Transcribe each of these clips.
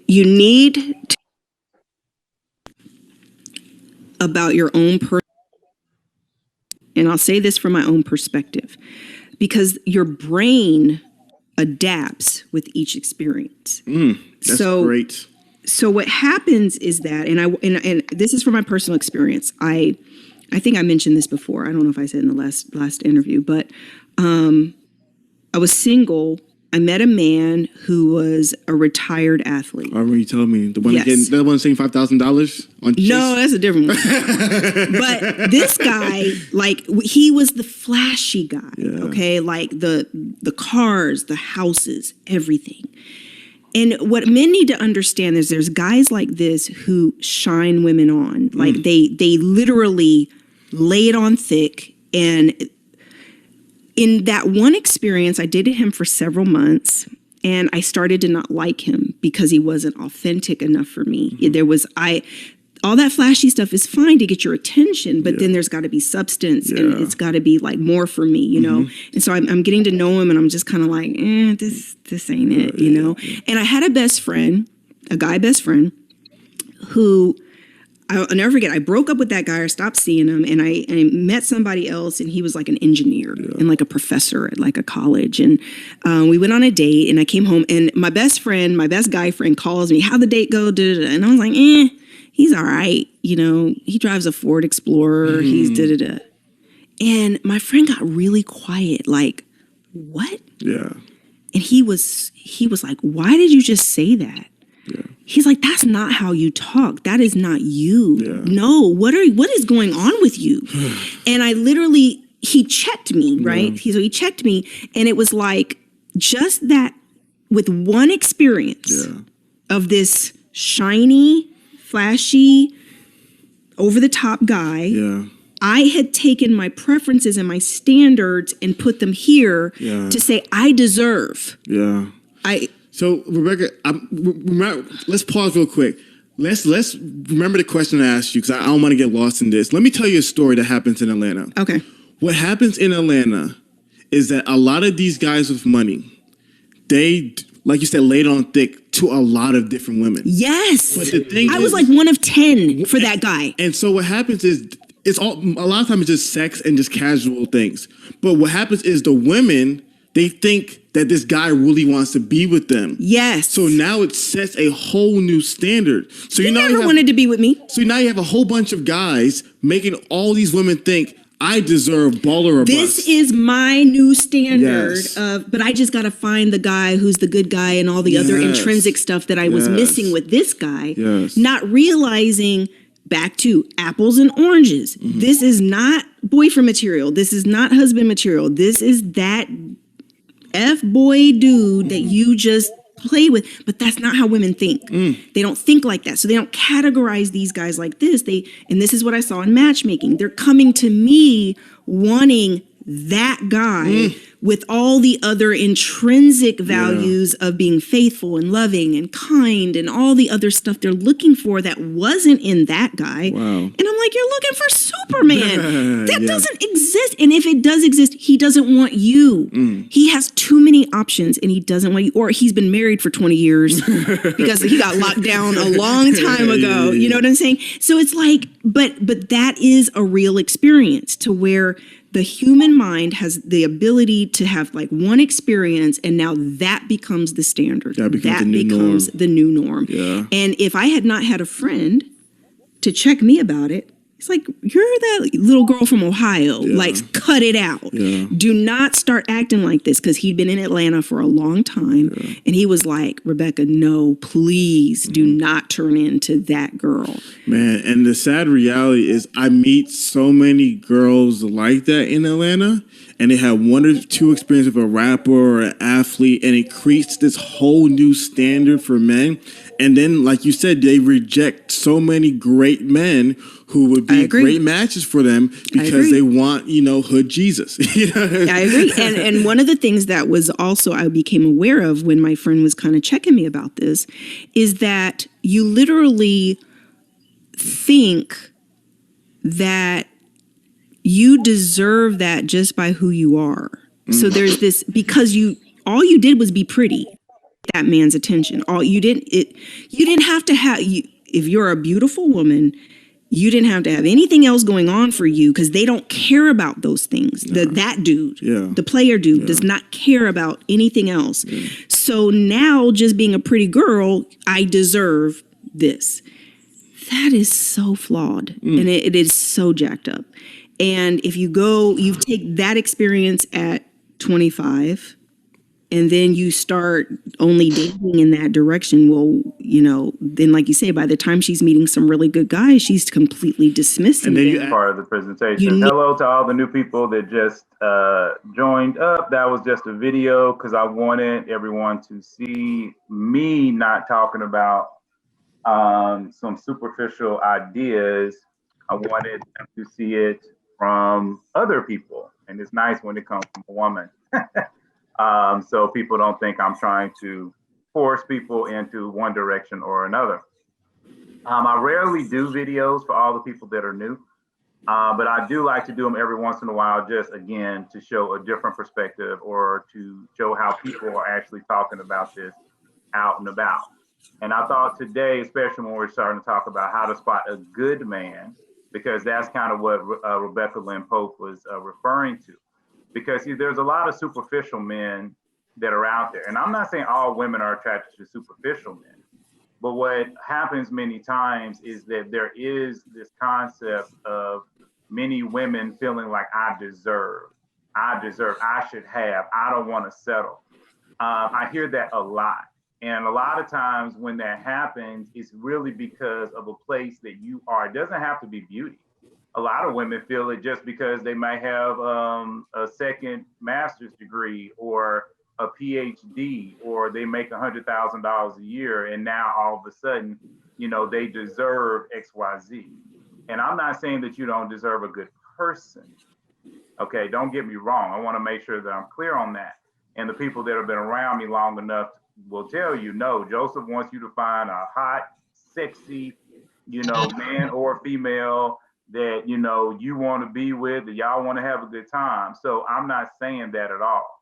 you need to about your own and I'll say this from my own perspective, because your brain adapts with each experience. That's great. So what happens is that, and this is from my personal experience. I think I mentioned this before. I don't know if I said in the last interview, but I was single. I met a man who was a retired athlete. I remember you telling me the one saying $5,000 on Chase? No, that's a different one. But this guy, like, he was the flashy guy. Yeah. Okay, like the cars, the houses, everything. And what men need to understand is there's guys like this who shine women on. Like they literally lay it on thick. And in that one experience, I dated him for several months, and I started to not like him because he wasn't authentic enough for me. All that flashy stuff is fine to get your attention, but then there's got to be substance, and it's got to be like more for me, you know? And so I'm getting to know him, and I'm just kind of like, this ain't it, you know? And I had a guy best friend, who I'll never forget. I broke up with that guy, or stopped seeing him, and I met somebody else, and he was like an engineer and like a professor at like a college. And we went on a date, and I came home, and my best guy friend calls me, how'd the date go? And I was like, he's all right. You know, he drives a Ford Explorer. He's da-da-da. And my friend got really quiet, like, what? Yeah. And he was like, why did you just say that? Yeah. He's like, that's not how you talk. That is not you. Yeah. No, what is going on with you? And he checked me, right? Yeah. So he checked me, and it was like just that with one experience of this shiny, flashy, over-the-top guy. Yeah. I had taken my preferences and my standards and put them here to say, I deserve. Yeah. So, Rebecca, let's pause real quick. Let's remember the question I asked you, because I don't want to get lost in this. Let me tell you a story that happens in Atlanta. Okay. What happens in Atlanta is that a lot of these guys with money, they, like you said, laid on thick to a lot of different women. Yes. But the thing I was like one of 10 for that guy. And so what happens is, a lot of times it's just sex and just casual things. But what happens is the women, they think that this guy really wants to be with them. Yes. So now it sets a whole new standard. So he never wanted to be with me. So now you have a whole bunch of guys making all these women think, I deserve baller or bust. This is my new standard but I just got to find the guy who's the good guy and all the other intrinsic stuff that I was missing with this guy. Yes. Not realizing, back to apples and oranges. This is not boyfriend material. This is not husband material. This is that F-boy dude that you just play with. But that's not how women think. They don't think like that. So they don't categorize these guys like this. And this is what I saw in matchmaking. They're coming to me wanting that guy with all the other intrinsic values of being faithful and loving and kind and all the other stuff they're looking for that wasn't in that guy. Wow. And I'm like, you're looking for Superman. That doesn't exist. And if it does exist, he doesn't want you. He has too many options, and he doesn't want you. Or he's been married for 20 years because he got locked down a long time ago. You know what I'm saying? So it's like, but that is a real experience, to where the human mind has the ability to have like one experience, and now that becomes the standard. That becomes the new norm. Yeah. And if I had not had a friend to check me about it, it's like, you're that little girl from Ohio. Like, cut it out. Do not start acting like this, because he'd been in Atlanta for a long time. And he was like, Rebecca, no, please do not turn into that girl. Man, and the sad reality is I meet so many girls like that in Atlanta, and they have one or two experiences with a rapper or an athlete, and it creates this whole new standard for men. And then, like you said, they reject so many great men who would be great matches for them because they want, hood Jesus. I agree. And one of the things that was also I became aware of when my friend was kind of checking me about this is that you literally think that you deserve that just by who you are. So there's this, because all you did was be pretty. that man's attention. You didn't have to have if you're a beautiful woman, you didn't have to have anything else going on for you because they don't care about those things. That dude, the player dude, does not care about anything else. So now, just being a pretty girl, I deserve this. That is so flawed, and it is so jacked up. And if you take that experience at 25, and then you start only dating in that direction, well, then like you say, by the time she's meeting some really good guys, she's completely dismissing them. Part of the presentation. Hello to all the new people that just joined up. That was just a video because I wanted everyone to see me not talking about some superficial ideas. I wanted them to see it from other people, and it's nice when it comes from a woman. So people don't think I'm trying to force people into one direction or another. I rarely do videos for all the people that are new, but I do like to do them every once in a while, just again, to show a different perspective or to show how people are actually talking about this out and about. And I thought today, especially when we're starting to talk about how to spot a good man, because that's kind of what Rebecca Lynn Pope was referring to. Because there's a lot of superficial men that are out there. And I'm not saying all women are attracted to superficial men. But what happens many times is that there is this concept of many women feeling like I deserve, I should have, I don't want to settle. I hear that a lot. And a lot of times when that happens, it's really because of a place that you are. It doesn't have to be beauty. A lot of women feel it just because they might have a second master's degree or a PhD, or they make $100,000 a year, and now all of a sudden, they deserve XYZ. And I'm not saying that you don't deserve a good person. Okay, don't get me wrong. I want to make sure that I'm clear on that. And the people that have been around me long enough will tell you, no, Joseph wants you to find a hot, sexy, man or female that, you want to be with, that y'all want to have a good time. So I'm not saying that at all.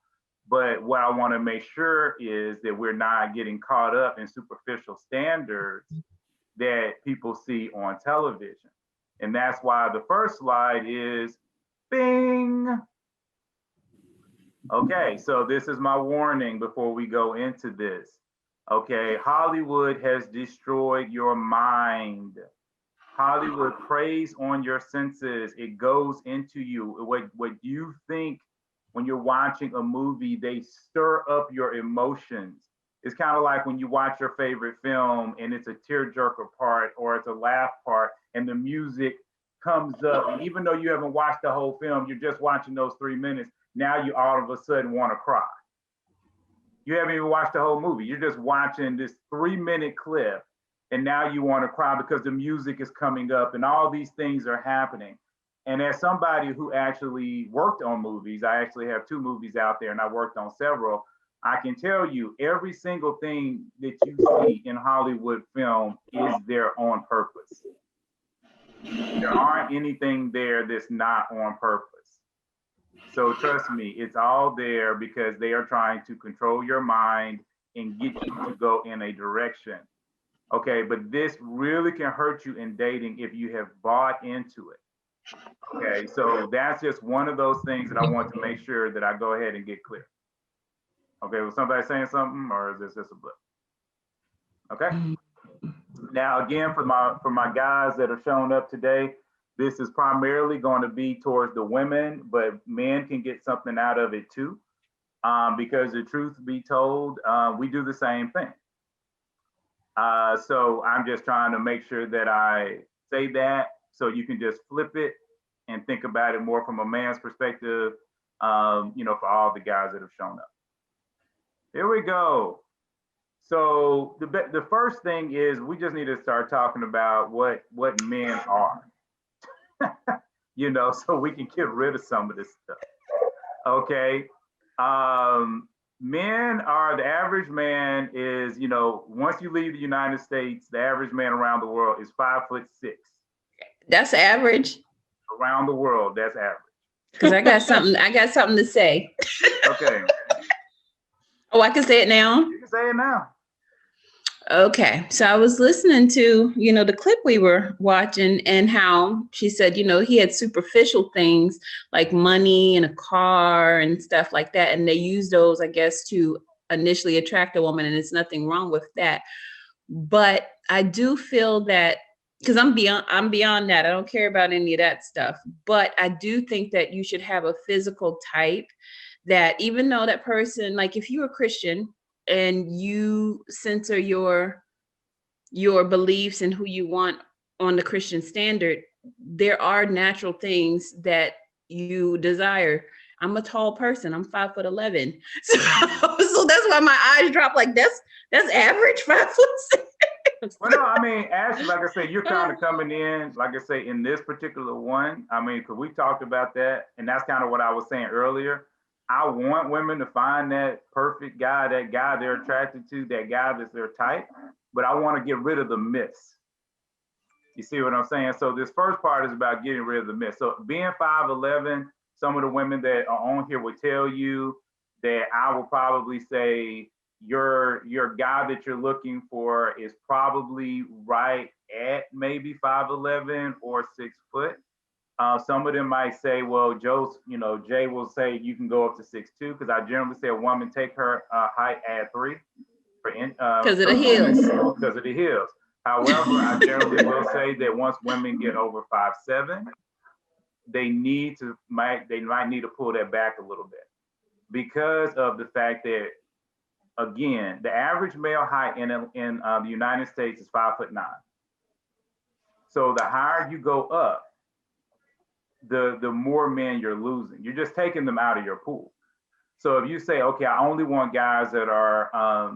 But what I want to make sure is that we're not getting caught up in superficial standards that people see on television. And that's why the first slide is bing. Okay, so this is my warning before we go into this. Okay, Hollywood has destroyed your mind. Hollywood preys on your senses. It goes into you. What you think when you're watching a movie, they stir up your emotions. It's kind of like when you watch your favorite film and it's a tearjerker part or it's a laugh part and the music comes up. And even though you haven't watched the whole film, you're just watching those 3 minutes. Now you all of a sudden want to cry. You haven't even watched the whole movie. You're just watching this 3-minute clip and now you want to cry because the music is coming up and all these things are happening. And as somebody who actually worked on movies, I actually have 2 movies out there and I worked on several. I can tell you every single thing that you see in Hollywood film is there on purpose. There aren't anything there that's not on purpose. So trust me, it's all there because they are trying to control your mind and get you to go in a direction. Okay, but this really can hurt you in dating if you have bought into it. Okay, so that's just one of those things that I want to make sure that I go ahead and get clear. Okay, was somebody saying something or is this just a blip? Okay. Now, again, for my guys that are showing up today, this is primarily going to be towards the women, but men can get something out of it too. Because the truth be told, we do the same thing. So I'm just trying to make sure that I say that so you can just flip it and think about it more from a man's perspective, for all the guys that have shown up. Here we go. So the first thing is we just need to start talking about what men are, so we can get rid of some of this stuff. Okay. Men are, the average man is, once you leave the United States, the average man around the world is 5'6". That's average. Around the world, that's average. Because I got something to say. Okay. Oh, I can say it now. You can say it now. Okay. So I was listening to, the clip we were watching and how she said, he had superficial things like money and a car and stuff like that. And they use those, I guess, to initially attract a woman. And there's nothing wrong with that. But I do feel that because I'm beyond that. I don't care about any of that stuff. But I do think that you should have a physical type that even though that person, like if you're a Christian and you censor your beliefs and who you want on the Christian standard, there are natural things that you desire. I'm a tall person. I'm 5'11". So that's why my eyes drop. Like that's average 5'6". Well, no, I mean, actually, like I said, you're kind of coming in, like I say, in this particular one. I mean, because we talked about that, and that's kind of what I was saying earlier. I want women to find that perfect guy, that guy they're attracted to, that guy that's their type, but I want to get rid of the myths. You see what I'm saying? So this first part is about getting rid of the myths. So being 5'11", some of the women that are on here would tell you that I will probably say your guy that you're looking for is probably right at maybe 5'11" or 6 foot. Some of them might say, well, Jay will say you can go up to 6'2", because I generally say a woman take her height add 3 because of the heels. Because of the heels. However, I generally will say that once women get over 5'7", they might need to pull that back a little bit, because of the fact that, again, the average male height in the United States is 5'9". So the higher you go up, the more men you're losing. You're just taking them out of your pool. So if you say, okay, I only want guys that are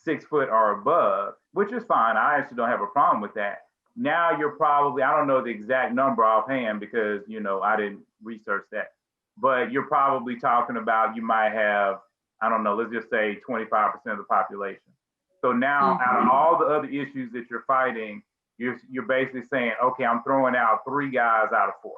6 foot or above, which is fine. I actually don't have a problem with that. Now you're probably, I don't know the exact number offhand because, I didn't research that, but you're probably talking about, you might have, I don't know, let's just say 25% of the population. So now out of all the other issues that you're fighting, you're basically saying, okay, I'm throwing out 3 guys out of 4.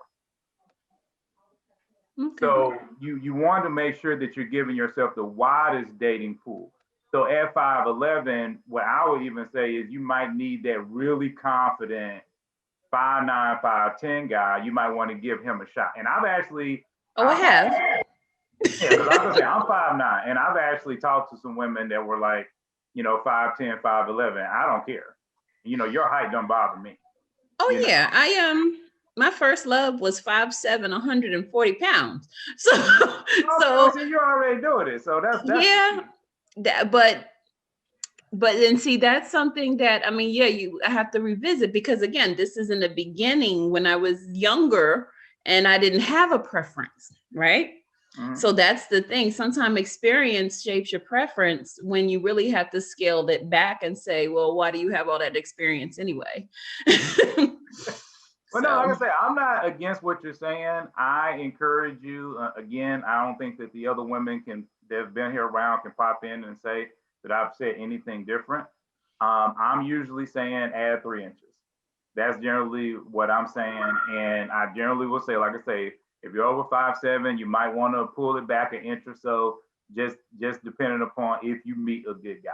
Okay. So you want to make sure that you're giving yourself the widest dating pool. So at 5'11", what I would even say is you might need that really confident 5'9", 5'10" guy. You might want to give him a shot. And I've actually... I have. Yeah, because like I said, I'm 5'9", and I've actually talked to some women that were like, 5'10", 5'11". I don't care. Your height don't bother me. Oh, yeah. I am. My first love was 5'7", 140 pounds. So you're already doing it. So that's yeah. But then see, that's something that, I mean, I have to revisit, because again, this is in the beginning when I was younger and I didn't have a preference, right? Mm-hmm. So that's the thing. Sometimes experience shapes your preference when you really have to scale it back and say, well, why do you have all that experience anyway? Well, no, like I say, I'm not against what you're saying. I encourage you. Again, I don't think that the other women that have been here around can pop in and say that I've said anything different. I'm usually saying add 3 inches. That's generally what I'm saying. And I generally will say, like I say, if you're over 5'7", you might want to pull it back an inch or so, just depending upon if you meet a good guy.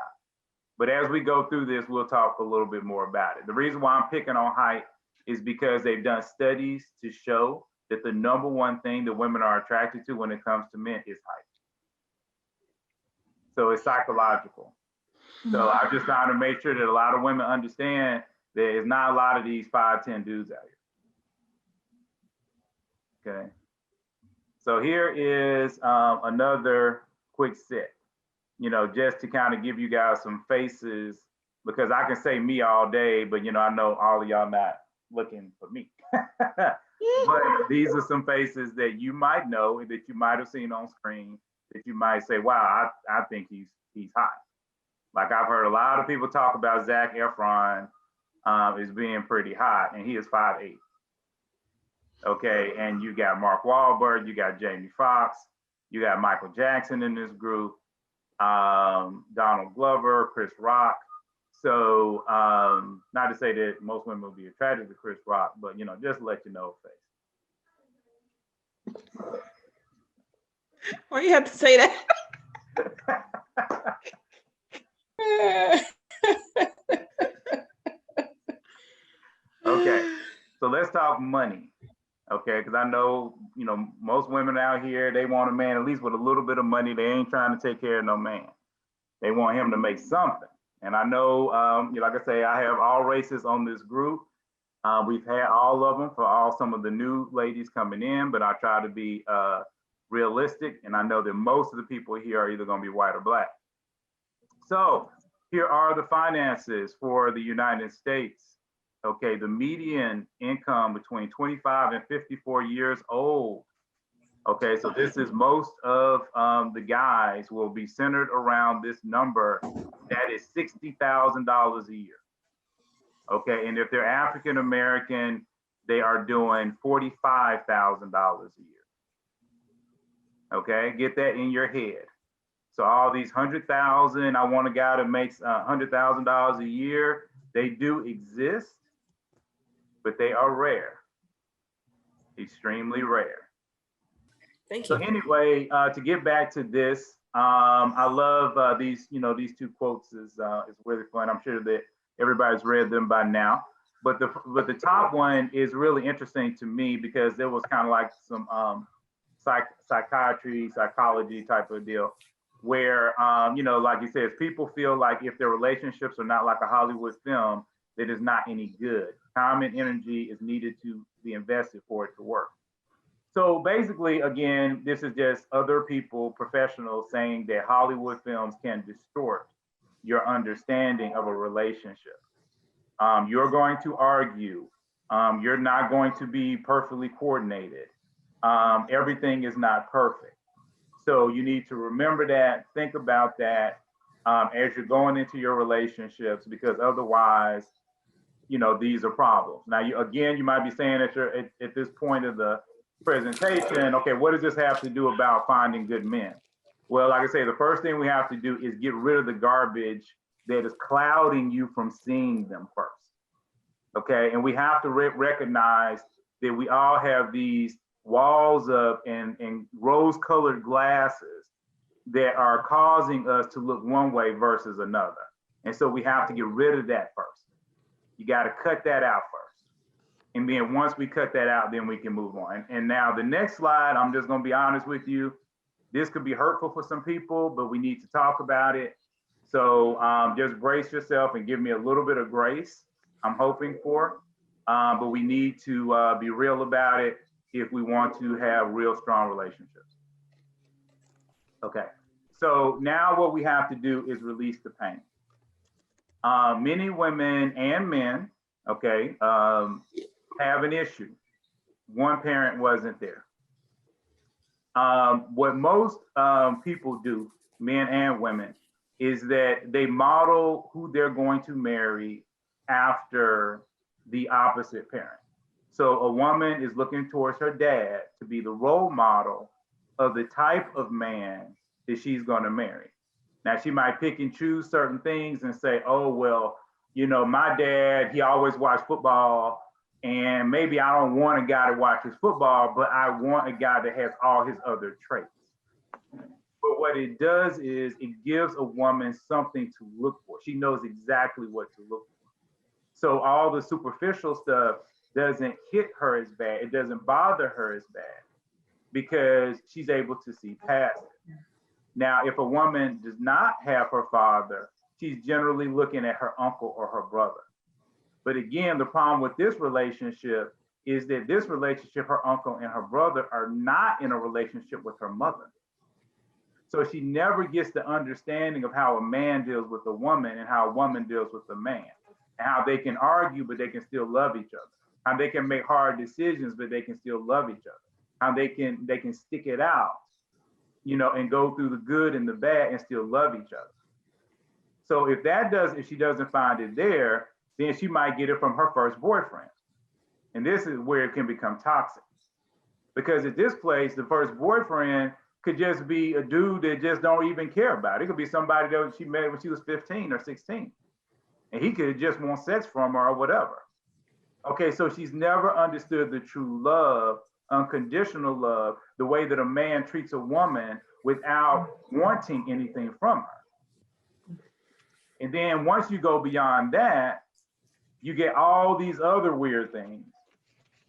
But as we go through this, we'll talk a little bit more about it. The reason why I'm picking on height is because they've done studies to show that the number one thing that women are attracted to when it comes to men is height. So it's psychological. So I'm just trying to make sure that a lot of women understand there's not a lot of these 5'10" dudes out here. Okay. So here is another quick set, just to kind of give you guys some faces, because I can say me all day, but I know all of y'all not looking for me. But these are some faces that you might know, that you might have seen on screen, that you might say, wow, I think he's hot. Like I've heard a lot of people talk about Zac Efron as being pretty hot, and he is 5'8". Okay, and you got Mark Wahlberg, you got Jamie Foxx, you got Michael Jackson in this group, Donald Glover, Chris Rock. So not to say that most women will be attracted to Chris Rock, but just to let you know face. Why you have to say that? Okay, so let's talk money. Okay, because I know, most women out here, they want a man at least with a little bit of money. They ain't trying to take care of no man. They want him to make something. And I know, like I say, I have all races on this group. We've had all of them for some of the new ladies coming in, but I try to be realistic. And I know that most of the people here are either going to be white or black. So here are the finances for the United States. Okay, the median income between 25 and 54 years old. Okay, so this is most of the guys will be centered around this number that is $60,000 a year. Okay, and if they're African American, they are doing $45,000 a year. Okay, get that in your head. So all these 100,000, I want a guy that makes $100,000 a year. They do exist, but they are rare, extremely rare. Thank So you. anyway, to get back to this, I love these two quotes is really fun. I'm sure that everybody's read them by now. But the top one is really interesting to me because it was kind of like some psychology type of deal, where like you said, people feel like if their relationships are not like a Hollywood film, that is not any good. Time and energy is needed to be invested for it to work. So basically, again, this is just other people, professionals, saying that Hollywood films can distort your understanding of a relationship. You're going to argue. You're not going to be perfectly coordinated. Everything is not perfect. So you need to remember that, think about that as you're going into your relationships, because otherwise, these are problems. Now, you might be saying at this point of the presentation, okay, what does this have to do about finding good men? Well, like I say, the first thing we have to do is get rid of the garbage that is clouding you from seeing them first. Okay, and we have to recognize that we all have these walls up and rose-colored glasses that are causing us to look one way versus another. And so we have to get rid of that first. You got to cut that out first. And then once we cut that out, then we can move on. And now the next slide, I'm just going to be honest with you. This could be hurtful for some people, but we need to talk about it. So just brace yourself and give me a little bit of grace, I'm hoping for. But we need to be real about it if we want to have real strong relationships. Okay, so now what we have to do is release the pain. Many women and men, okay, have an issue. One parent wasn't there. What most people do, men and women, is that they model who they're going to marry after the opposite parent. So a woman is looking towards her dad to be the role model of the type of man that she's going to marry. Now, she might pick and choose certain things and say, oh, well, my dad, he always watched football, and maybe I don't want a guy to watch his football, but I want a guy that has all his other traits. But what it does is it gives a woman something to look for. She knows exactly what to look for. So all the superficial stuff doesn't hit her as bad. It doesn't bother her as bad because she's able to see past it. Now, if a woman does not have her father, she's generally looking at her uncle or her brother. But again, the problem with this relationship is that this relationship, her uncle and her brother are not in a relationship with her mother. So she never gets the understanding of how a man deals with a woman and how a woman deals with a man, and how they can argue, but they can still love each other. How they can make hard decisions, but they can still love each other. How they can stick it out, and go through the good and the bad and still love each other. So if she doesn't find it there, then she might get it from her first boyfriend. And this is where it can become toxic. Because at this place, the first boyfriend could just be a dude that just don't even care about it. It could be somebody that she met when she was 15 or 16. And he could just want sex from her or whatever. Okay, so she's never understood the true love, unconditional love, the way that a man treats a woman without wanting anything from her. And then once you go beyond that, you get all these other weird things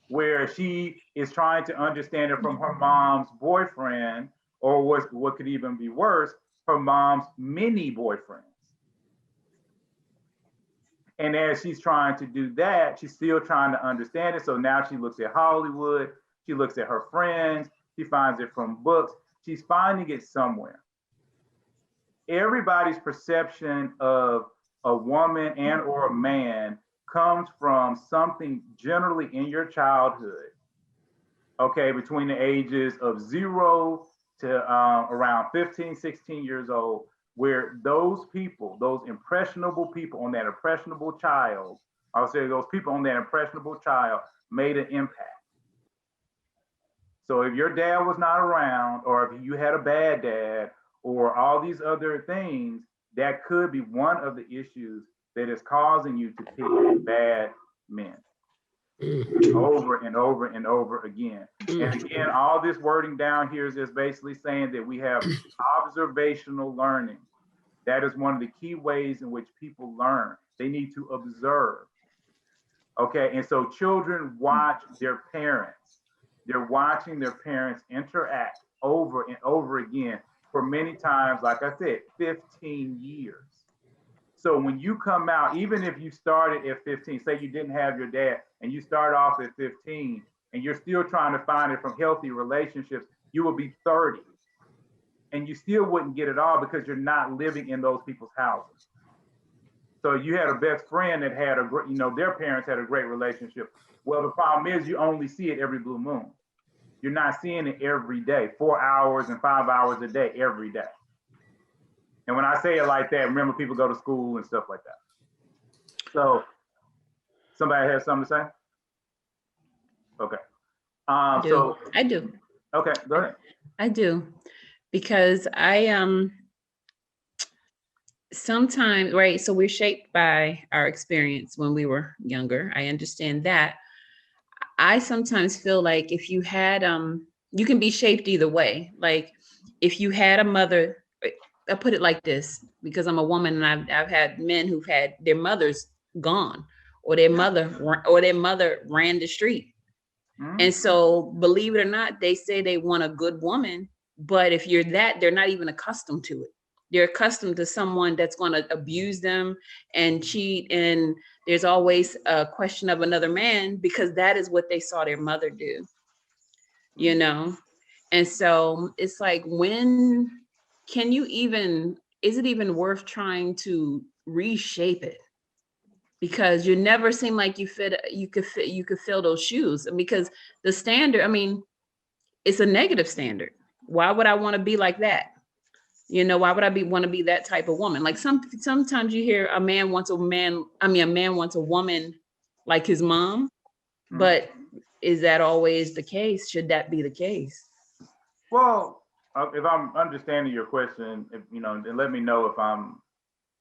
where she is trying to understand it from her mom's boyfriend, or what could even be worse, her mom's mini boyfriends. And as she's trying to do that, she's still trying to understand it. So now she looks at Hollywood, she looks at her friends, she finds it from books, she's finding it somewhere. Everybody's perception of a woman and or a man comes from something generally in your childhood, okay, between the ages of 0 to around 15, 16 years old, where those people, those impressionable people on that impressionable child, I'll say those people on that impressionable child made an impact. So if your dad was not around, or if you had a bad dad, or all these other things, that could be one of the issues that is causing you to pick bad men over and over and over again. And again, all this wording down here is just basically saying that we have observational learning. That is one of the key ways in which people learn. They need to observe. Okay, and so children watch their parents. They're watching their parents interact over and over again for many times, like I said, 15 years. So when you come out, even if you started at 15, say you didn't have your dad and you start off at 15 and you're still trying to find it from healthy relationships, you will be 30 and you still wouldn't get it all because you're not living in those people's houses. So you had a best friend that had a great, their parents had a great relationship. Well, the problem is you only see it every blue moon. You're not seeing it every day, 4 hours and 5 hours a day, every day. And when I say it like that, remember people go to school and stuff like that. So somebody has something to say? Okay. I do. Okay, go ahead. I do. Because I sometimes, right, so we're shaped by our experience when we were younger. I understand that. I sometimes feel like if you had, you can be shaped either way. Like if you had a mother, I put it like this, because I'm a woman and I've had men who've had their mothers gone, or their mother ran the street. And so believe it or not, they say they want a good woman, but if you're that, they're not even accustomed to it. They're accustomed to someone that's going to abuse them and cheat. And there's always a question of another man because that is what they saw their mother do, And so it's like, when can you even, is it even worth trying to reshape it? Because you never seem like you could fill those shoes, because the standard, it's a negative standard. Why would I want to be like that? Why would I want to be that type of woman? Like sometimes you hear a man wants a woman like his mom, but is that always the case? Should that be the case? Well, if I'm understanding your question, and let me know if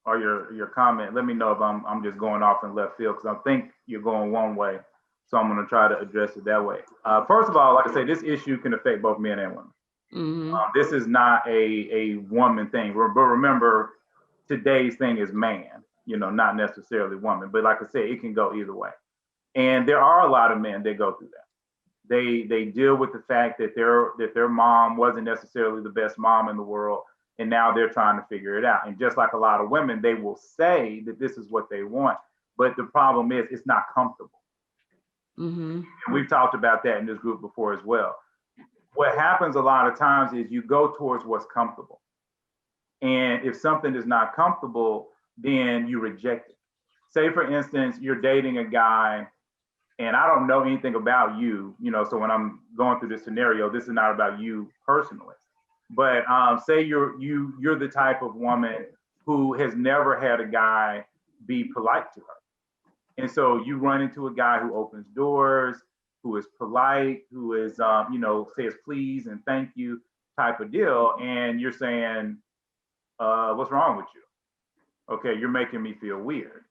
or your comment, let me know if I'm just going off in left field, because I think you're going one way. So I'm going to try to address it that way. First of all, like I say, this issue can affect both men and women. This is not a woman thing, but remember, today's thing is man, not necessarily woman. But like I said, it can go either way. And there are a lot of men that go through that. They deal with the fact that their mom wasn't necessarily the best mom in the world, and now they're trying to figure it out. And just like a lot of women, they will say that this is what they want, but the problem is it's not comfortable. And we've talked about that in this group before as well. What happens a lot of times is you go towards what's comfortable. And if something is not comfortable, then you reject it. Say, for instance, you're dating a guy and I don't know anything about you, so when I'm going through this scenario, this is not about you personally. But say you're the type of woman who has never had a guy be polite to her. And so you run into a guy who opens doors, who is polite, who is, says please and thank you type of deal. And you're saying, what's wrong with you? Okay, you're making me feel weird.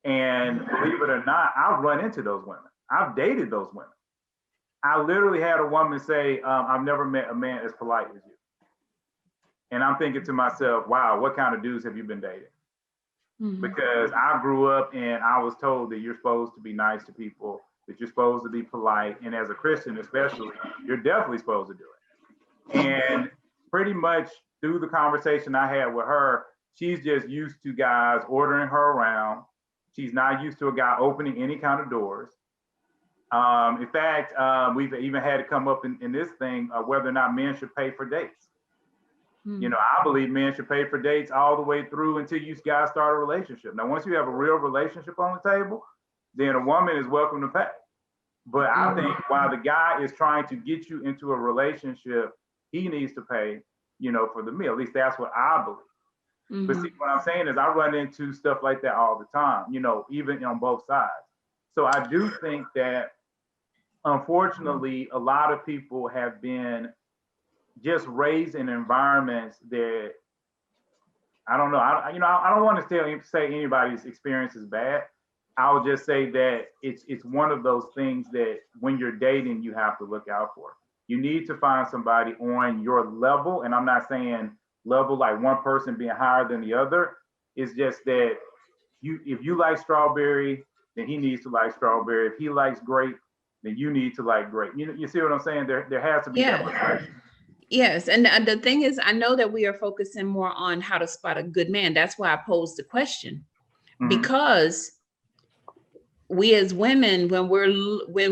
And believe it or not, I've run into those women. I've dated those women. I literally had a woman say, I've never met a man as polite as you. And I'm thinking to myself, wow, what kind of dudes have you been dating? Mhm. Because I grew up and I was told that you're supposed to be nice to people, that you're supposed to be polite. And as a Christian, especially, you're definitely supposed to do it. And pretty much through the conversation I had with her, she's just used to guys ordering her around. She's not used to a guy opening any kind of doors. In fact, we've even had it come up in this thing whether or not men should pay for dates. You know, I believe men should pay for dates all the way through until you guys start a relationship. Now, once you have a real relationship on the table, then a woman is welcome to pay. But I think while the guy is trying to get you into a relationship, he needs to pay, you know, for the meal. At least that's what I believe. But see, what I'm saying is I run into stuff like that all the time, you know, even on both sides. So I do think that, unfortunately, a lot of people have been just raised in environments that I don't know. I don't want to say anybody's experience is bad. I'll just say that it's one of those things that when you're dating, you have to look out for. You need to find somebody on your level, and I'm not saying level like one person being higher than the other. It's just that if you like strawberry, then he needs to like strawberry. If he likes grape, then you need to like grape. You see what I'm saying? There has to be that respect. Yes. And the thing is, I know that we are focusing more on how to spot a good man. That's why I posed the question, because we as women, when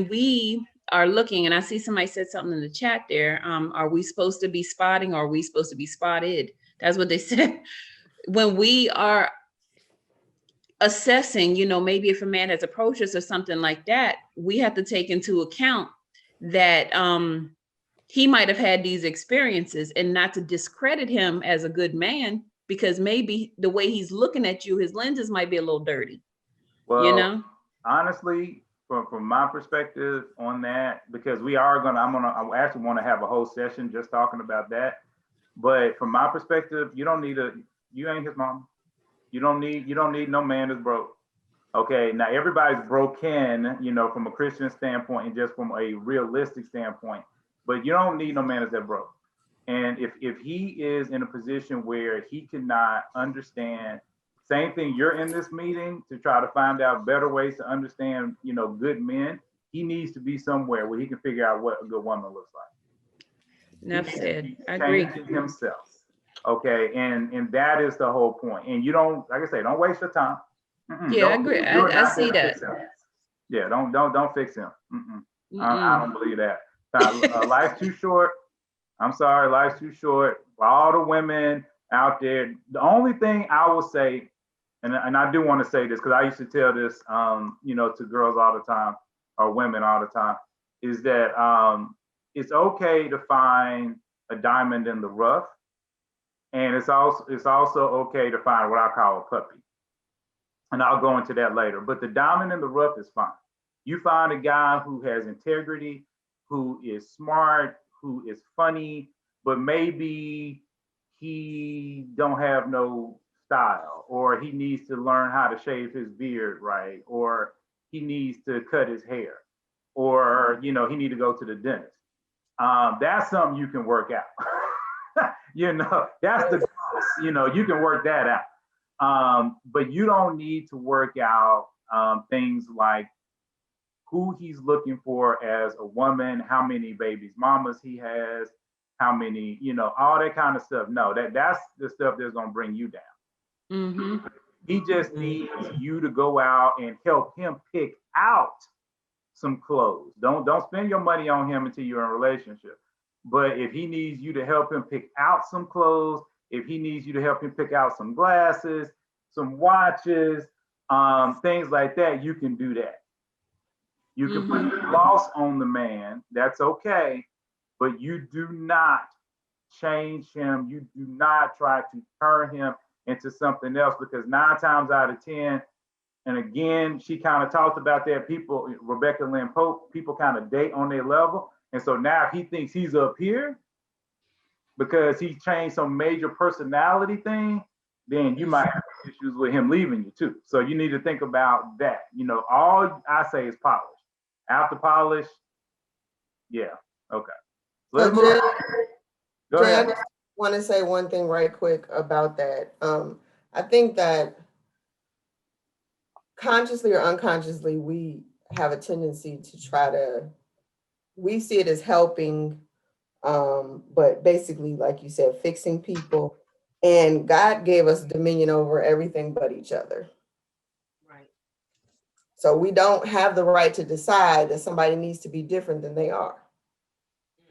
we are looking, and I see somebody said something in the chat there, are we supposed to be spotting, or are we supposed to be spotted? That's what they said. When we are assessing, you know, maybe if a man has approached us or something like that, we have to take into account that he might have had these experiences, and not to discredit him as a good man, because maybe the way he's looking at you, his lenses might be a little dirty. Well, you know, honestly, from my perspective on that, because I actually want to have a whole session just talking about that. But from my perspective, you ain't his mom. You don't need no man that's broke. Okay, now everybody's broken, you know, from a Christian standpoint and just from a realistic standpoint. But you don't need no man that's that broke. And if he is in a position where he cannot understand, same thing, you're in this meeting to try to find out better ways to understand, you know, good men. He needs to be somewhere where he can figure out what a good woman looks like. Enough said. I agree. Himself. Okay, and that is the whole point. And you don't, like I say, don't waste your time. Yeah, I agree. I see that. Yeah, don't fix him. I don't believe that. Life's too short. I'm sorry, life's too short. For all the women out there, the only thing I will say, and I do want to say this because I used to tell this, you know, to girls all the time, or women all the time, is that it's okay to find a diamond in the rough, and it's also okay to find what I call a puppy. And I'll go into that later. But the diamond in the rough is fine. You find a guy who has integrity, who is smart, who is funny, but maybe he don't have no style, or he needs to learn how to shave his beard right, or he needs to cut his hair, or, you know, he need to go to the dentist. That's something you can work out. You know, that's the, you know, you can work that out. But you don't need to work out things like who he's looking for as a woman, how many babies mamas he has, how many, you know, all that kind of stuff. No, that's the stuff that's gonna bring you down. He just needs you to go out and help him pick out some clothes. Don't spend your money on him until you're in a relationship. But if he needs you to help him pick out some clothes, if he needs you to help him pick out some glasses, some watches, things like that, you can do that. You can put the gloss on the man, that's okay, but you do not change him. You do not try to turn him into something else, because 9 times out of 10, and again, she kind of talked about that, people, Rebecca Lynn Pope, people kind of date on their level. And so now if he thinks he's up here because he changed some major personality thing, then you might have issues with him leaving you too. So you need to think about that. You know, all I say is polish. After polish, yeah, okay. So let's move on. Go ahead. want to say one thing right quick about that. I think that consciously or unconsciously, we have a tendency to try to, we see it as helping, but basically, like you said, fixing people. And God gave us dominion over everything but each other. Right. So we don't have the right to decide that somebody needs to be different than they are.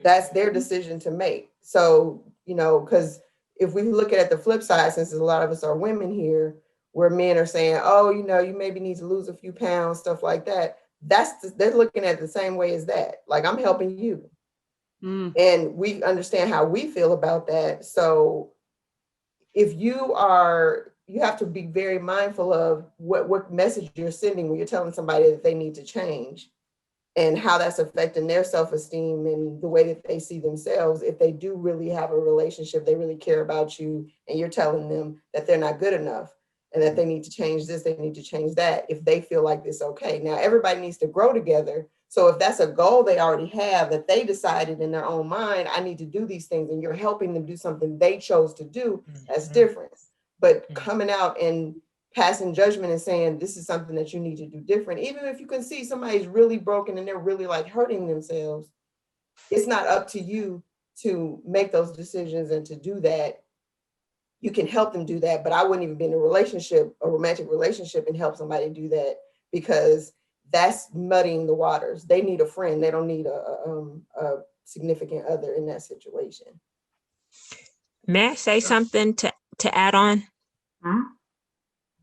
That's their decision to make. So, because if we look at the flip side, since a lot of us are women here, where men are saying, oh, you maybe need to lose a few pounds, stuff like that. They're looking at it the same way as that. Like, I'm helping you. And we understand how we feel about that. So if you have to be very mindful of what message you're sending when you're telling somebody that they need to change, and how that's affecting their self-esteem and the way that they see themselves. If they do really have a relationship, they really care about you, and you're telling them that they're not good enough and that they need to change this, they need to change that, if they feel like it's okay. Now, everybody needs to grow together. So if that's a goal they already have, that they decided in their own mind, I need to do these things, and you're helping them do something they chose to do, that's different. But coming out and passing judgment and saying this is something that you need to do different, even if you can see somebody's really broken and they're really like hurting themselves, it's not up to you to make those decisions and to do that. You can help them do that, but I wouldn't even be in a romantic relationship, and help somebody do that, because that's muddying the waters. They need a friend. They don't need a significant other in that situation. May I say something to add on?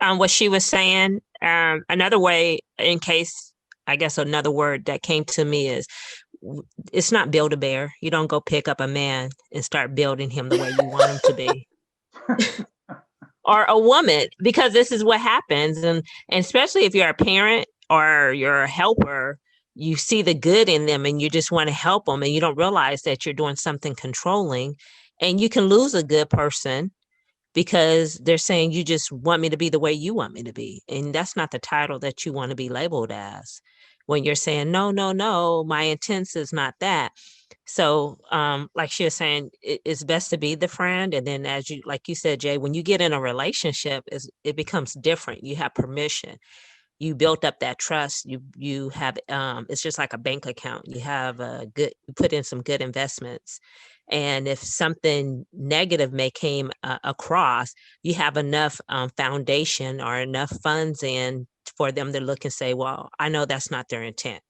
What she was saying, another way, in case, I guess another word that came to me is, it's not build a bear. You don't go pick up a man and start building him the way you want him to be. Or a woman, because this is what happens. And especially if you're a parent or you're a helper, you see the good in them and you just want to help them, and you don't realize that you're doing something controlling, and you can lose a good person because they're saying, you just want me to be the way you want me to be. And that's not the title that you want to be labeled as. When you're saying, no, my intent is not that. So like she was saying, it's best to be the friend. And then, as you, like you said, Jay, when you get in a relationship, it becomes different. You have permission. You built up that trust. You have, it's just like a bank account. You have you put in some good investments. And if something negative may came across, you have enough foundation or enough funds in for them to look and say, well, I know that's not their intent,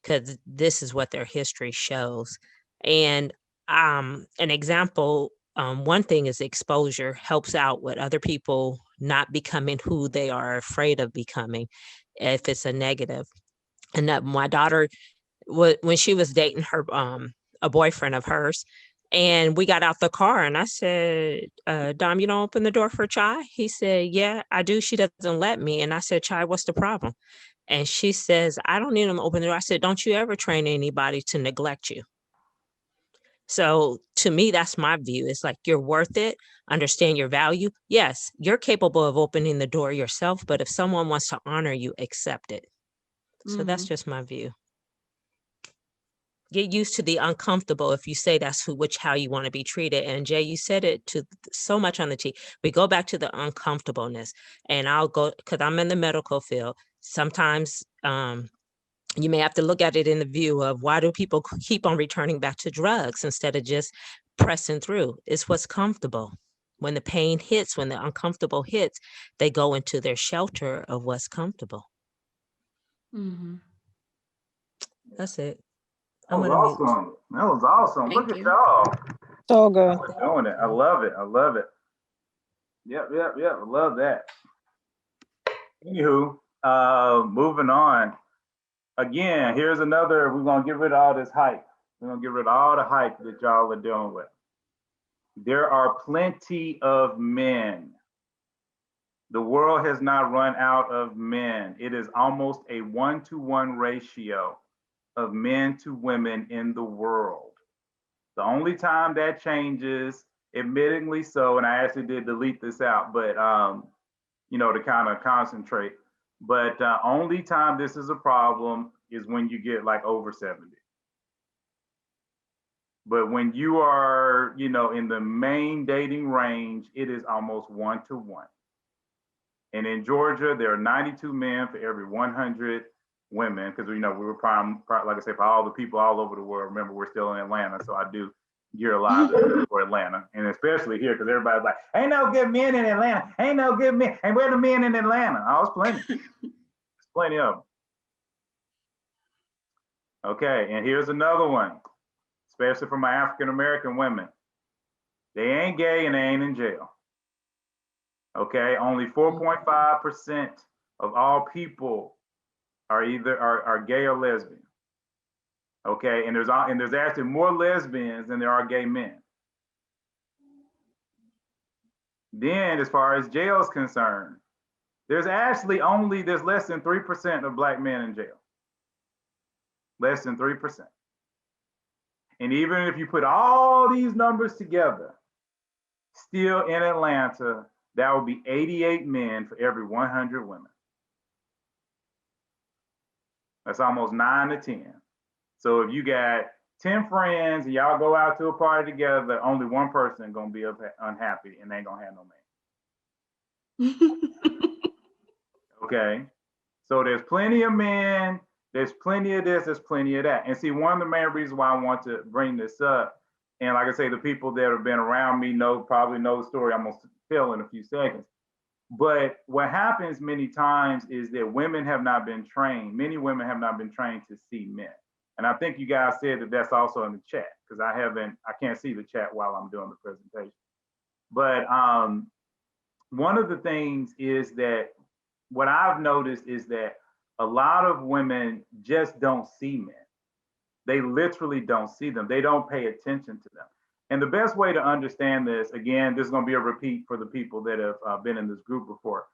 because this is what their history shows. And an example, one thing is exposure helps out with other people not becoming who they are afraid of becoming, if it's a negative. And that my daughter, when she was dating her a boyfriend of hers, and we got out the car, and I said, Dom, you don't open the door for Chai? He said, yeah, I do. She doesn't let me. And I said, Chai, what's the problem? And she says, I don't need him to open the door. I said, don't you ever train anybody to neglect you. So to me, that's my view. It's like, you're worth it. Understand your value. Yes, you're capable of opening the door yourself, but if someone wants to honor you, accept it. So that's just my view. Get used to the uncomfortable if you say that's how you want to be treated. And Jay, you said it to so much on the T. We go back to the uncomfortableness, and I'll go, because I'm in the medical field. Sometimes you may have to look at it in the view of, why do people keep on returning back to drugs instead of just pressing through? It's what's comfortable. When the pain hits, when the uncomfortable hits, they go into their shelter of what's comfortable. That's it. That was awesome. That was awesome. Look at y'all. So good. Doing it. I love it. I love it. Yep. I love that. Anywho, moving on. Again, here's another. We're gonna get rid of all this hype. We're gonna get rid of all the hype that y'all are dealing with. There are plenty of men. The world has not run out of men. It is almost a 1-to-1 ratio of men to women in the world. The only time that changes, admittedly so, and I actually did delete this out, but to kind of concentrate. But only time this is a problem is when you get like over 70. But when you are, you know, in the main dating range, it is almost 1-to-1. And in Georgia, there are 92 men for every 100 women, because we know we were prime, like I say, for all the people all over the world. Remember, we're still in Atlanta, so I do gear a lot for Atlanta, and especially here, because everybody's like, "Ain't no good men in Atlanta. Ain't no good men. And where the men in Atlanta?" Oh, it's plenty. There's plenty of them. Okay, and here's another one, especially for my African American women. They ain't gay and they ain't in jail. Okay, only 4.5% of all people are either are gay or lesbian. Okay, and there's actually more lesbians than there are gay men. Then, as far as jail is concerned, there's less than 3% of black men in jail. Less than 3%. And even if you put all these numbers together, still in Atlanta, that would be 88 men for every 100 women. That's almost 9 to 10. So if you got 10 friends and y'all go out to a party together, only one person gonna be unhappy and they ain't gonna have no man. Okay, so there's plenty of men, there's plenty of this, there's plenty of that. And see, one of the main reasons why I want to bring this up, and like I say, the people that have been around me probably know the story I'm gonna tell in a few seconds. But what happens many times is that many women have not been trained to see men. And I think you guys said that that's also in the chat, because I can't see the chat while I'm doing the presentation. But one of the things is that what I've noticed is that a lot of women just don't see men. They literally don't see them. They don't pay attention to them. And the best way to understand this, again, this is going to be a repeat for the people that have been in this group before,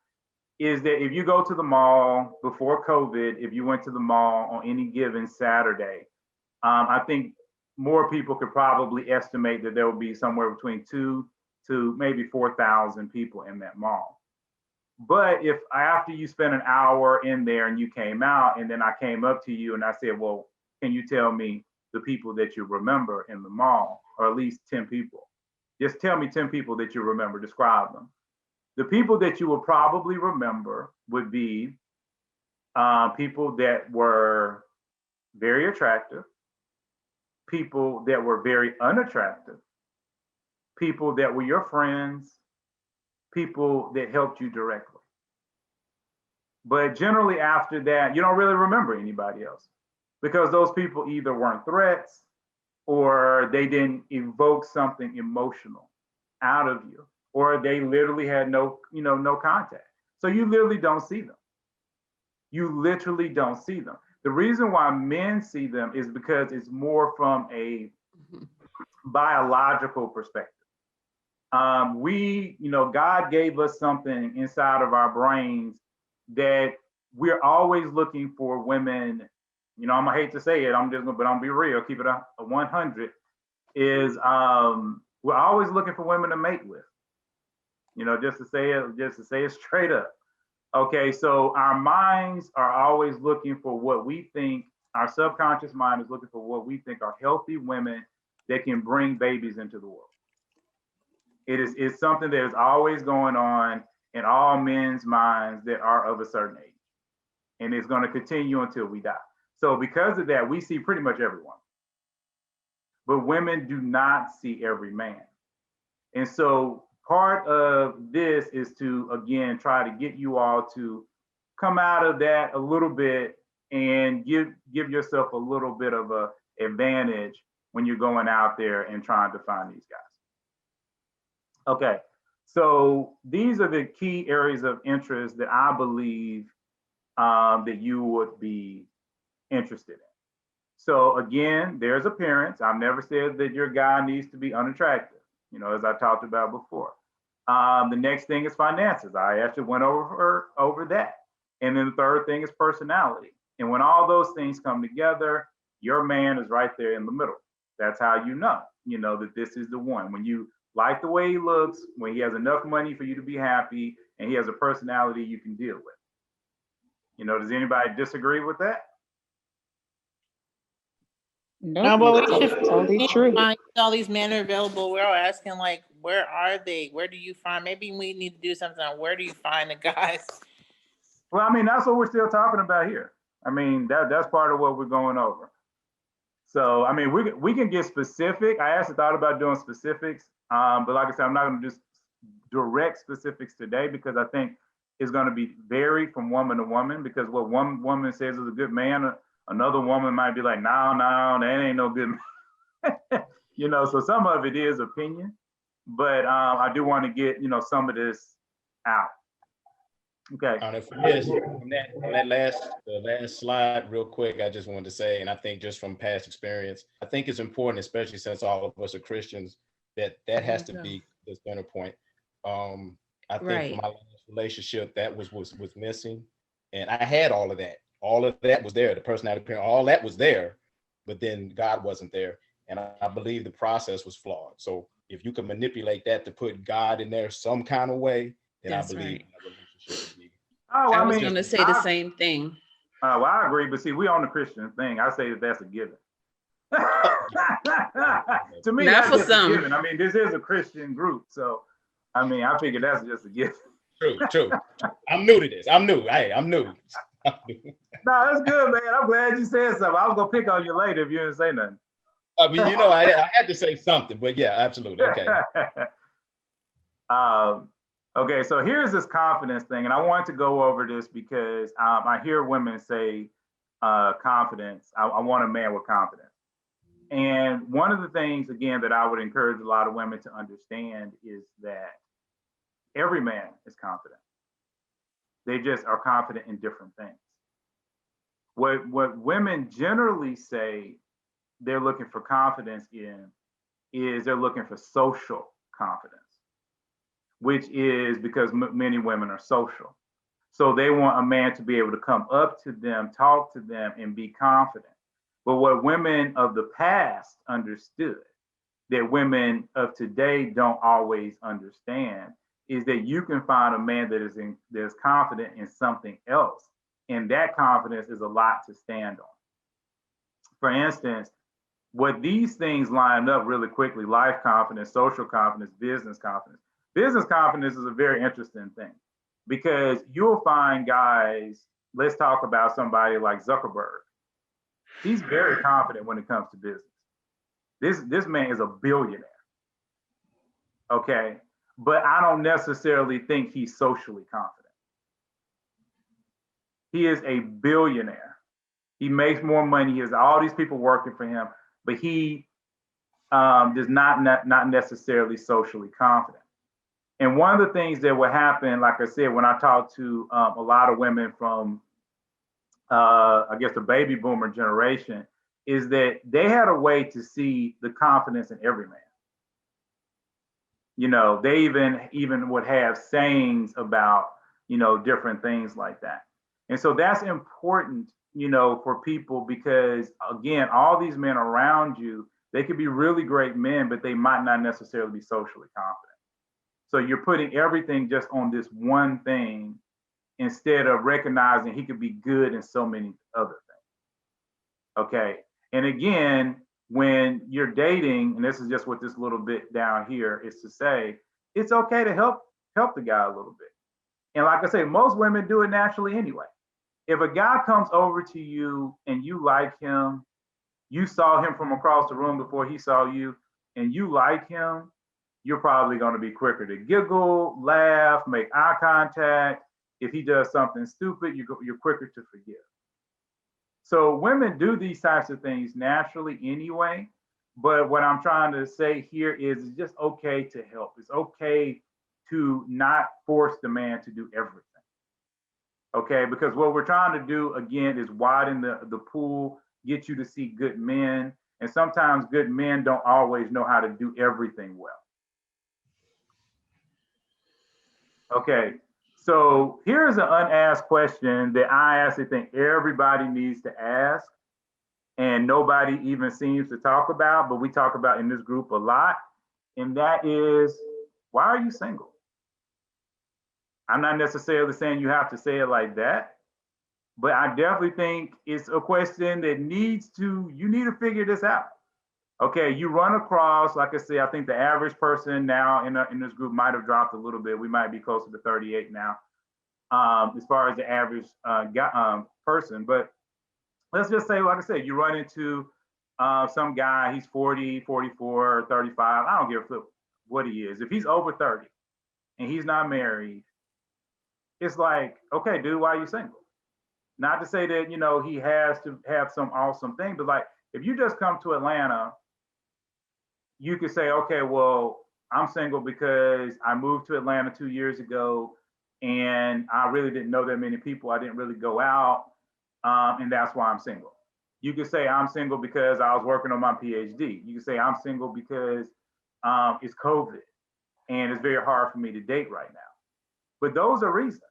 is that if you go to the mall before COVID, if you went to the mall on any given Saturday, I think more people could probably estimate that there will be somewhere between 2,000 to maybe 4,000 people in that mall. But if after you spent an hour in there and you came out, and then I came up to you and I said, well, can you tell me the people that you remember in the mall, or at least 10 people? Just tell me 10 people that you remember, describe them. The people that you will probably remember would be people that were very attractive, people that were very unattractive, people that were your friends, people that helped you directly. But generally after that, you don't really remember anybody else, because those people either weren't threats or they didn't evoke something emotional out of you, or they literally had no contact. So you literally don't see them. You literally don't see them. The reason why men see them is because it's more from a biological perspective. God gave us something inside of our brains that we're always looking for women. I'm gonna hate to say it, but I'm be real, keep it a 100, is we're always looking for women to mate with. Just to say it straight up. Okay, so our minds are always looking for what we think, our subconscious mind is looking for what we think are healthy women that can bring babies into the world. It's something that is always going on in all men's minds that are of a certain age. And it's going to continue until we die. So because of that, we see pretty much everyone. But women do not see every man. And so part of this is to, again, try to get you all to come out of that a little bit and give yourself a little bit of a advantage when you're going out there and trying to find these guys. Okay, so these are the key areas of interest that I believe that you would be interested in. So again, there's appearance. I've never said that your guy needs to be unattractive, as I talked about before. The next thing is finances. I actually went over that. And then the third thing is personality. And when all those things come together, your man is right there in the middle. That's how you know that this is the one. When you like the way he looks, when he has enough money for you to be happy, and he has a personality you can deal with. Does anybody disagree with that? No, but we should Totally true. find all these men are available. We're all asking, like, where are they? Where do you find? Maybe we need to do something on where do you find the guys? Well, I mean, that's what we're still talking about here. I mean, that's part of what we're going over. So, I mean, we can get specific. I actually thought about doing specifics, but like I said, I'm not going to do direct specifics today because I think it's going to be varied from woman to woman. Because what one woman says is a good man, another woman might be like, no, that ain't no good man. You know, so some of it is opinion, but I do want to get some of this out. Okay. For this, on that the last slide, real quick, I just wanted to say, and I think just from past experience, I think it's important, especially since all of us are Christians, that has to be the center point. I think for my last relationship, that was missing, and I had all of that. All of that was there. The personality, all that was there, but then God wasn't there, and I believe the process was flawed. So if you can manipulate that to put God in there some kind of way, then That's I believe right. that relationship would be. Oh, I was going to say the same thing. Well, I agree, but see, we on the Christian thing. I say that's a given. To me, Not that's for just some. a given. I mean, this is a Christian group, so I mean, I figure that's just a given. True. I'm new to this. I'm new. I'm new. No, that's good, man. I'm glad you said something. I was gonna pick on you later if you didn't say nothing. I mean, I had to say something, but yeah, absolutely. Okay. Okay, so here's this confidence thing, and I want to go over this because I hear women say confidence. I want a man with confidence. And one of the things, again, that I would encourage a lot of women to understand is that every man is confident. They just are confident in different things. What women generally say they're looking for confidence in is they're looking for social confidence, which is because many women are social. So they want a man to be able to come up to them, talk to them, and be confident. But what women of the past understood, that women of today don't always understand, is that you can find a man that is confident in something else, and that confidence is a lot to stand on. For instance, what these things line up really quickly: life confidence, social confidence, business confidence. Business confidence is a very interesting thing because you'll find guys. Let's talk about somebody like Zuckerberg. He's very confident when it comes to business. This man is a billionaire. Okay. But I don't necessarily think he's socially confident. He is a billionaire. He makes more money. He has all these people working for him, but he is not necessarily socially confident. And one of the things that would happen, like I said, when I talk to a lot of women from I guess the baby boomer generation, is that they had a way to see the confidence in every man. You know, they even would have sayings about, different things like that. And so that's important, for people because, again, all these men around you, they could be really great men, but they might not necessarily be socially confident. So you're putting everything just on this one thing instead of recognizing he could be good in so many other things. Okay. And again, when you're dating, and this is just what this little bit down here is to say, it's okay to help the guy a little bit. And like I say, most women do it naturally anyway. If a guy comes over to you and you like him, you saw him from across the room before he saw you, and you like him, you're probably going to be quicker to giggle, laugh, make eye contact. If he does something stupid, you're quicker to forgive. So women do these types of things naturally anyway. But what I'm trying to say here is it's just okay to help. It's okay to not force the man to do everything. Okay, because what we're trying to do, again, is widen the pool, get you to see good men. And sometimes good men don't always know how to do everything well. Okay. So here's an unasked question that I actually think everybody needs to ask, and nobody even seems to talk about, but we talk about in this group a lot. And that is, why are you single? I'm not necessarily saying you have to say it like that, But I definitely think it's a question that you need to figure this out. Okay, you run across, like I said, I think the average person now in this group might have dropped a little bit. We might be closer to 38 now, as far as the average person. But let's just say, like I said, you run into some guy, he's 40, 44, or 35. I don't give a flip what he is. If he's over 30 and he's not married, it's like, okay, dude, why are you single? Not to say that, he has to have some awesome thing, but like, if you just come to Atlanta, you could say, okay, well, I'm single because I moved to Atlanta 2 years ago and I really didn't know that many people. I didn't really go out. And that's why I'm single. You could say I'm single because I was working on my PhD. You could say I'm single because it's COVID and it's very hard for me to date right now. But those are reasons.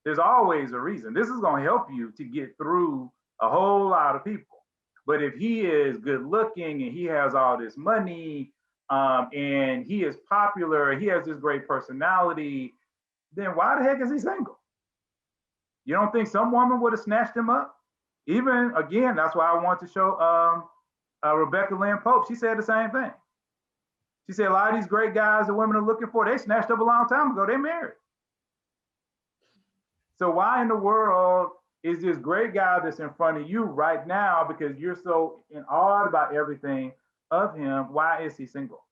There's always a reason. This is going to help you to get through a whole lot of people. But if he is good looking and he has all this money and he is popular, he has this great personality, then why the heck is he single? You don't think some woman would have snatched him up? Even, again, that's why I want to show Rebecca Lynn Pope. She said the same thing. She said a lot of these great guys that women are looking for, they snatched up a long time ago. They married. So why in the world is this great guy that's in front of you right now, because you're so in awe about everything of him, why is he single?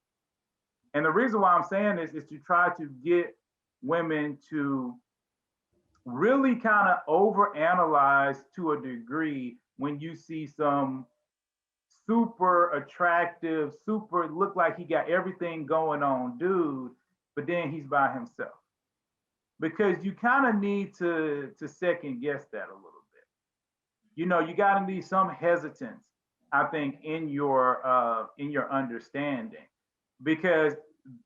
And the reason why I'm saying this is to try to get women to really kind of overanalyze to a degree when you see some super attractive, super look like he got everything going on dude, but then he's by himself. Because you kind of need to second guess that a little bit. You got to need some hesitance, I think, in your understanding, because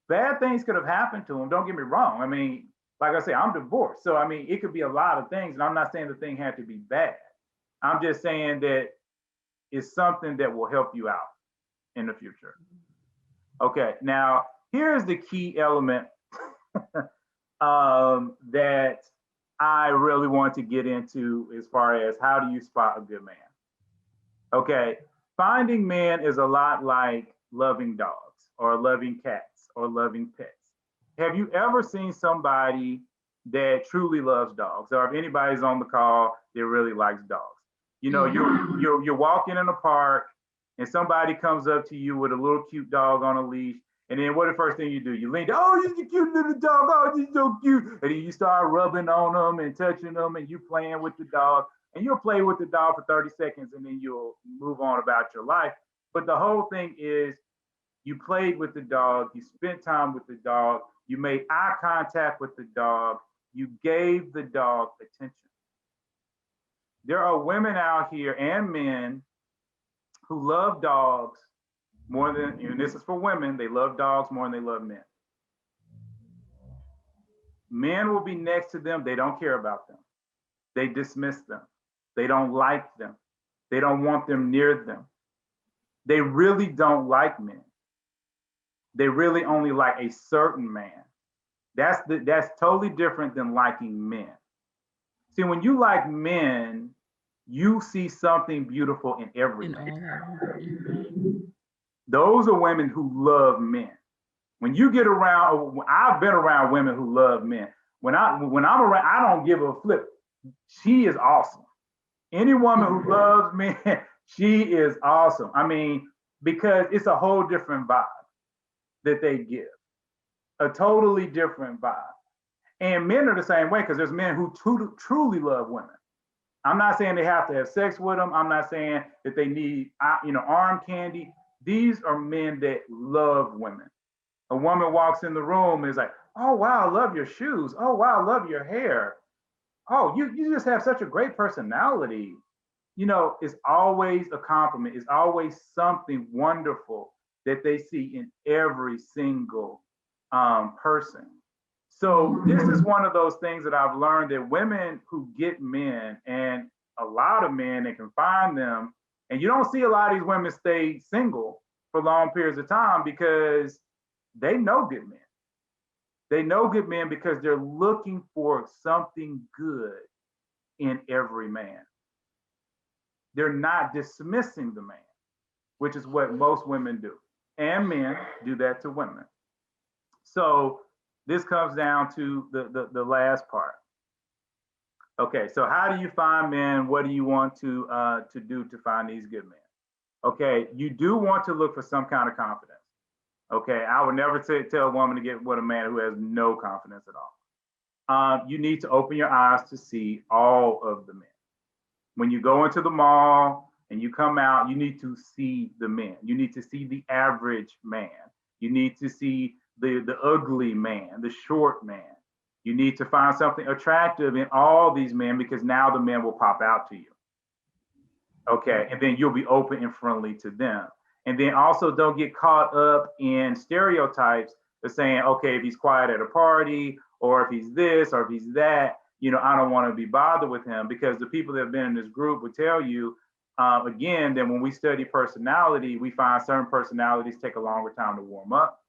bad things could have happened to him. Don't get me wrong. I mean, like I say, I'm divorced, so I mean, it could be a lot of things, and I'm not saying the thing had to be bad. I'm just saying that it's something that will help you out in the future. Okay, now here's the key element that I really want to get into as far as how do you spot a good man. Okay, finding men is a lot like loving dogs or loving cats or loving pets. Have you ever seen somebody that truly loves dogs, or if anybody's on the call that really likes dogs? You're walking in a park and somebody comes up to you with a little cute dog on a leash. And then what the first thing you do? You lean down, oh, you're a cute little dog, oh, you're so cute. And then you start rubbing on them and touching them and you playing with the dog. And you'll play with the dog for 30 seconds and then you'll move on about your life. But the whole thing is you played with the dog, you spent time with the dog, you made eye contact with the dog, you gave the dog attention. There are women out here and men who love dogs more than, and this is for women, they love dogs more than they love men. Men will be next to them, they don't care about them. They dismiss them. They don't like them. They don't want them near them. They really don't like men. They really only like a certain man. That's totally different than liking men. See, when you like men, you see something beautiful in every man. Those are women who love men. When you get around, I've been around women who love men. When I'm around, I don't give a flip. She is awesome. Any woman who loves men, she is awesome. I mean, because it's a whole different vibe that they give. A totally different vibe. And men are the same way, because there's men who truly love women. I'm not saying they have to have sex with them. I'm not saying that they need, arm candy. These are men that love women. A woman walks in the room and is like, oh, wow, I love your shoes. Oh, wow, I love your hair. Oh, you just have such a great personality. It's always a compliment. It's always something wonderful that they see in every single person. So this is one of those things that I've learned, that women who get men, and a lot of men that can find them, and you don't see a lot of these women stay single for long periods of time because they know good men. They know good men because they're looking for something good in every man. they're not dismissing the man, which is what most women do. And men do that to women. So this comes down to the last part. Okay, so how do you find men? What do you want to do to find these good men? Okay, you do want to look for some kind of confidence. Okay, I would never tell a woman to get with a man who has no confidence at all. You need to open your eyes to see all of the men. When you go into the mall and you come out, you need to see the men. You need to see the average man. You need to see the ugly man, the short man. You need to find something attractive in all these men because now the men will pop out to you. Okay, and then you'll be open and friendly to them. And then also don't get caught up in stereotypes of saying, okay, if he's quiet at a party or if he's this or if he's that, I don't want to be bothered with him, because the people that have been in this group would tell you, again, that when we study personality, we find certain personalities take a longer time to warm up.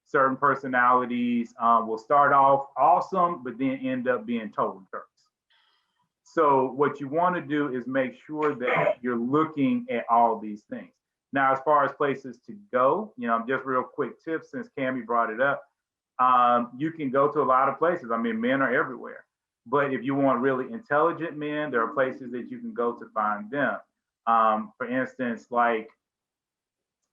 Certain personalities will start off awesome, but then end up being total jerks. So what you want to do is make sure that you're looking at all these things. Now, as far as places to go, just real quick tips since Cammie brought it up. You can go to a lot of places. I mean, men are everywhere. But if you want really intelligent men, there are places that you can go to find them. For instance, like,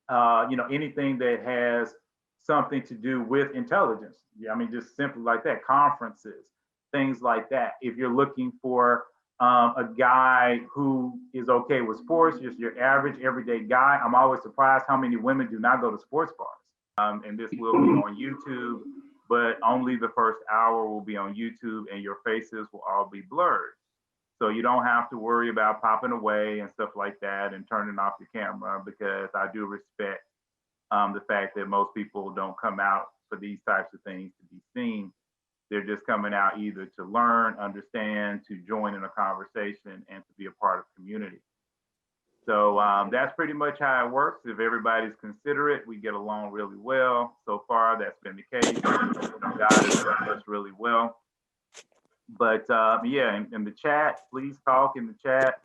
anything that has something to do with intelligence. I mean, just simply like that, conferences, things like that. If you're looking for a guy who is okay with sports, just your average everyday guy, I'm always surprised how many women do not go to sports bars. And this will be on YouTube, but only the first hour will be on YouTube and your faces will all be blurred. So you don't have to worry about popping away and stuff like that and turning off your camera, because I do respect the fact that most people don't come out for these types of things to be seen. They're just coming out either to learn, understand, to join in a conversation, and to be a part of community. So that's pretty much how it works. If everybody's considerate, we get along really well. So far, that's been the case. God has done us really well. But yeah, in the chat, please talk in the chat.